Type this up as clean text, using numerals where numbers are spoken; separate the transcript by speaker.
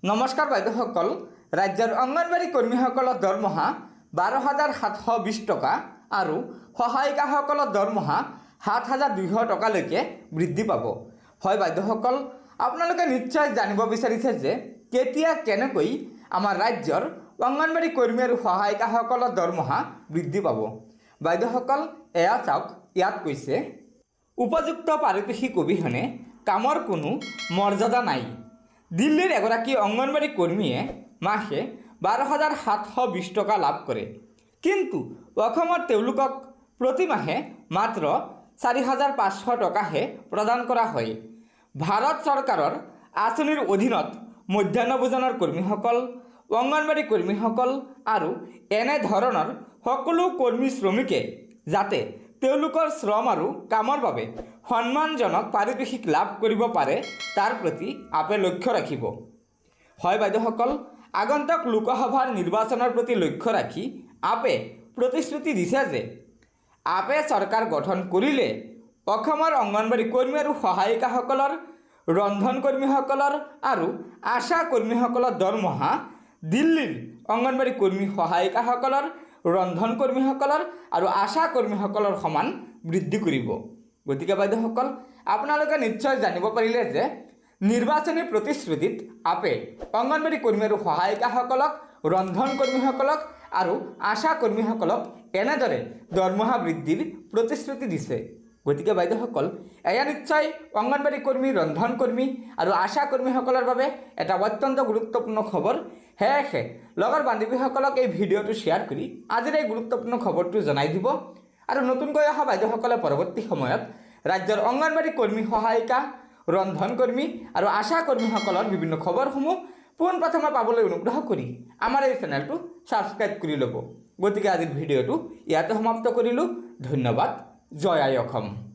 Speaker 1: নমস্কাৰ বাইদেউসকল, ৰাজ্যৰ অংগনবাড়ী কৰ্মীসকলৰ দৰমহা 12,720 টকা আৰু সহায়িকাসকলৰ দৰমহা 7,200 টকালৈকে বৃদ্ধি পাব। হয় বাইদেউসকল, আপোনালোকে নিশ্চয় জানিব বিচাৰিছে যে কেতিয়া কেনেকৈ আমাৰ ৰাজ্যৰ অংগনবাড়ী কৰ্মী আৰু সহায়িকাসকলৰ দৰমহা বৃদ্ধি পাব। বাইদেউসকল এয়া চাওক, ইয়াত কৈছে উপযুক্ত পাৰিতোষিক অবিহনে কামৰ কোনো মৰ্যাদা নাই। দিল্লীৰ এগৰাকী অংগনবাড়ী কৰ্মীয়ে মাহে 12,720 টকা লাভ কৰে, কিন্তু অসমত তেওঁলোকক প্ৰতি মাহে মাত্ৰ 4,500 টকাহে প্ৰদান কৰা হয়। ভাৰত চৰকাৰৰ আঁচনিৰ অধীনত মধ্যাহ্ন ভোজনৰ কৰ্মীসকল, অংগনবাড়ী কৰ্মীসকল আৰু এনে ধৰণৰ সকলো কৰ্মী শ্ৰমিকে যাতে তেওঁলোকৰ শ্ৰম আৰু কামৰ বাবে সন্মানজনক পাৰিতোষিক লাভ কৰিব পাৰে তাৰ প্ৰতি আপে লক্ষ্য ৰাখিব। হয় বাইদেউসকল, আগন্তুক লোকসভাৰ নিৰ্বাচনৰ প্ৰতি লক্ষ্য ৰাখি আপে প্ৰতিশ্ৰুতি দিছে যে আপে চৰকাৰ গঠন কৰিলে অসমৰ অংগনবাড়ী কৰ্মী আৰু সহায়িকাসকলৰ, ৰন্ধন কৰ্মীসকলৰ আৰু আশা কৰ্মীসকলৰ দৰমহা দিল্লীৰ অংগনবাড়ী কৰ্মী সহায়িকাসকলৰ, ৰন্ধন কৰ্মীসকলৰ আৰু আশা কৰ্মীসকলৰ সমান বৃদ্ধি কৰিব। গতিকে বাইদেউসকল, আপোনালোকে নিশ্চয় জানিব পাৰিলে যে নিৰ্বাচনী প্ৰতিশ্ৰুতিত আপে অংগনবাড়ী কৰ্মী আৰু সহায়িকাসকলক, ৰন্ধন কৰ্মীসকলক আৰু আশা কৰ্মীসকলক এনেদৰে দৰমহা বৃদ্ধিৰ প্ৰতিশ্ৰুতি দিছে। গতিকে বাইদেউসকল, এয়া নিশ্চয় অংগনবাড়ী কৰ্মী, ৰন্ধন কৰ্মী আৰু আশা কৰ্মীসকলৰ বাবে এটা অত্যন্ত গুৰুত্বপূৰ্ণ খবৰ। সেয়েহে লগৰ বান্ধৱীসকলক এই ভিডিঅ'টো শ্বেয়াৰ কৰি আজিৰ এই গুৰুত্বপূৰ্ণ খবৰটো জনাই দিব আৰু নতুনকৈ অহা বাইদেউসকলে পৰৱৰ্তী সময়ত ৰাজ্যৰ অংগনবাড়ী কৰ্মী, সহায়িকা, ৰন্ধন কৰ্মী আৰু আশা কৰ্মীসকলৰ বিভিন্ন খবৰসমূহ পোনপ্ৰথমে পাবলৈ অনুগ্ৰহ কৰি আমাৰ এই চেনেলটো ছাবস্ক্ৰাইব কৰি ল'ব। গতিকে আজিৰ ভিডিঅ'টো ইয়াতে সমাপ্ত কৰিলোঁ। ধন্যবাদ। জয় আই অসম।